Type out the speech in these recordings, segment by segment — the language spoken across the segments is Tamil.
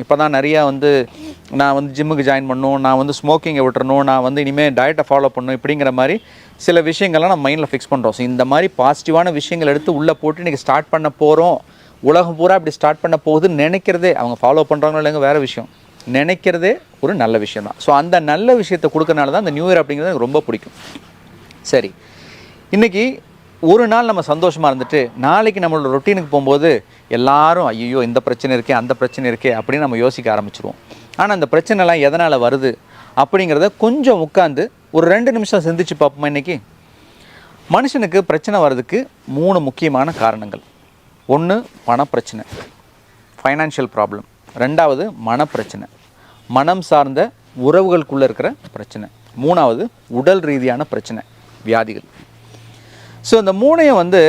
இப்போ தான் நிறையா வந்து நான் வந்து ஜிம்முக்கு ஜாயின் பண்ணணும், நான் வந்து ஸ்மோக்கிங்கை விட்டுறணும், நான் வந்து இனிமேல் டயட்டை ஃபாலோ பண்ணணும் இப்படிங்கிற மாதிரி சில விஷயங்கள்லாம் நம்ம மைண்டில் ஃபிக்ஸ் பண்ணுறோம். ஸோ இந்த மாதிரி பாசிட்டிவான விஷயங்கள் எடுத்து உள்ளே போட்டு இன்றைக்கி ஸ்டார்ட் பண்ண போகிறோம், உலகம் பூரா இப்படி ஸ்டார்ட் பண்ண போகுதுன்னு நினைக்கிறதே, அவங்க ஃபாலோ பண்ணுறாங்களோ இல்லைங்க வேறு விஷயம், நினைக்கிறதே ஒரு நல்ல விஷயம் தான். ஸோ அந்த நல்ல விஷயத்தை கொடுக்கறனால தான் அந்த நியூ இயர் அப்படிங்கிறது எனக்கு ரொம்ப பிடிக்கும். சரி, இன்றைக்கி ஒரு நாள் நம்ம சந்தோஷமாக இருந்துட்டு நாளைக்கு நம்மளோட ரொட்டீனுக்கு போகும்போது எல்லாரும் ஐயோ இந்த பிரச்சனை இருக்கே அந்த பிரச்சனை இருக்கே அப்படின்னு நம்ம யோசிக்க ஆரம்பிச்சிருவோம். ஆனால் அந்த பிரச்சனைலாம் எதனால் வருது அப்படிங்கிறத கொஞ்சம் உட்காந்து ஒரு 2 நிமிஷம் சிந்திச்சு பார்ப்போமா. இன்றைக்கி மனுஷனுக்கு பிரச்சனை வர்றதுக்கு 3 முக்கியமான காரணங்கள். ஒன்று பணப்பிரச்சனை, ஃபைனான்ஷியல் ப்ராப்ளம். 2வது மனப்பிரச்சனை, மனம் சார்ந்த உறவுகளுக்குள்ளே இருக்கிற பிரச்சனை. 3வது உடல் ரீதியான பிரச்சனை, வியாதிகள். ஸோ இந்த 3ஐயும் வந்து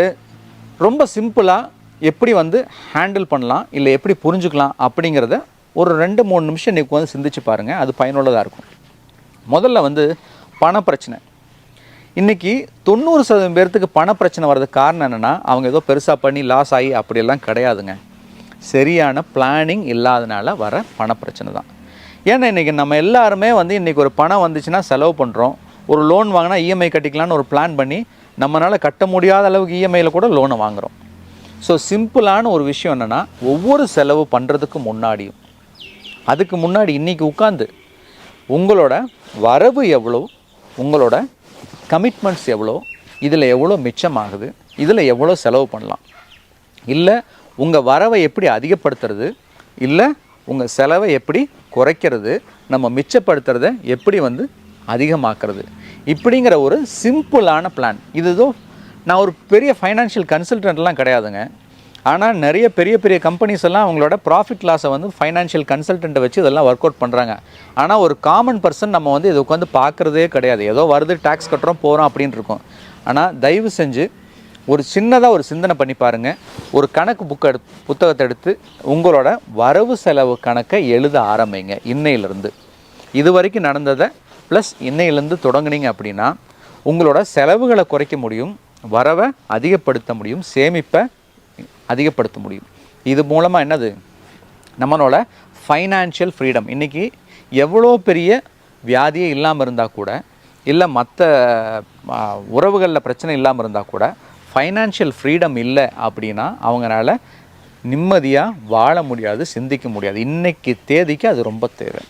ரொம்ப சிம்பிளாக எப்படி வந்து ஹேண்டில் பண்ணலாம், இல்லை எப்படி புரிஞ்சுக்கலாம் அப்படிங்கிறத ஒரு 2-3 நிமிஷம் இன்றைக்கி வந்து சிந்திச்சு பாருங்கள், அது பயனுள்ளதாக இருக்கும். முதல்ல வந்து பணப்பிரச்சனை. இன்றைக்கி 90% பேர்த்துக்கு பணப்பிரச்சனை வர்றதுக்கு காரணம் என்னென்னா, அவங்க ஏதோ பெருசாக பண்ணி லாஸ் ஆகி அப்படியெல்லாம் கிடையாதுங்க. சரியான பிளானிங் இல்லாதனால வர பணப்பிரச்சனை தான். ஏன்னா இன்றைக்கி நம்ம எல்லாருமே வந்து இன்றைக்கி ஒரு பணம் வந்துச்சுன்னா செலவு பண்ணுறோம். ஒரு லோன் வாங்கினா இஎம்ஐ கட்டிக்கலான்னு ஒரு பிளான் பண்ணி நம்மளால் கட்ட முடியாத அளவுக்கு இஎம்ஐயில் கூட லோனை வாங்குகிறோம். ஸோ சிம்பிளான ஒரு விஷயம் என்னென்னா, ஒவ்வொரு செலவு பண்ணுறதுக்கு முன்னாடியும் அதுக்கு முன்னாடி இன்றைக்கி உட்காந்து உங்களோட வரவு எவ்வளோ, உங்களோட கமிட்மெண்ட்ஸ் எவ்வளோ, இதில் எவ்வளோ மிச்சமாகுது, இதில் எவ்வளோ செலவு பண்ணலாம், இல்லை உங்கள் வரவை எப்படி அதிகப்படுத்துறது, இல்லை உங்கள் செலவை எப்படி குறைக்கிறது, நம்ம மிச்சப்படுத்துறத எப்படி வந்து அதிகமாக்குறது, இப்படிங்கிற ஒரு சிம்பிளான பிளான். இதுதோ நான் ஒரு பெரிய ஃபைனான்ஷியல் கன்சல்டன்ட்லாம் கிடையாதுங்க. ஆனால் நிறைய பெரிய பெரிய கம்பெனிஸ் எல்லாம் அவங்களோட ப்ராஃபிட் லாஸை வந்து ஃபைனான்ஷியல் கன்சல்டண்ட்டை வச்சு இதெல்லாம் ஒர்க் அவுட் பண்ணுறாங்க. ஆனால் ஒரு காமன் பர்சன் நம்ம வந்து இதை உட்காந்து பார்க்குறதே கிடையாது. ஏதோ வருது, டேக்ஸ் கட்டுறோம், போகிறோம் அப்படின்னு இருக்கோம். ஆனால் தயவு செஞ்சு ஒரு சின்னதாக ஒரு சிந்தனை பண்ணி பாருங்கள். ஒரு கணக்கு புத்தகத்தை எடுத்து உங்களோட வரவு செலவு கணக்கை எழுத ஆரம்பிங்க. இன்னையிலேருந்து இது வரைக்கும் நடந்ததை ப்ளஸ் இன்னையிலேருந்து தொடங்குனீங்க அப்படின்னா உங்களோட செலவுகளை குறைக்க முடியும், வரவை அதிகப்படுத்த முடியும், சேமிப்பை அதிகப்படுத்த முடியும். இது மூலமாக என்னது, நம்மளோட ஃபைனான்ஷியல் ஃப்ரீடம். இன்றைக்கி எவ்வளோ பெரிய வியாதியே இல்லாமல் இருந்தால் கூட, இல்லை மற்ற உறவுகளில் பிரச்சனை இல்லாமல் இருந்தால் கூட, ஃபைனான்ஷியல் ஃப்ரீடம் இல்லை அப்படின்னா அவங்களால நிம்மதியாக வாழ முடியாது, சிந்திக்க முடியாது. இன்றைக்கி தேதிக்கு அது ரொம்ப தேவை.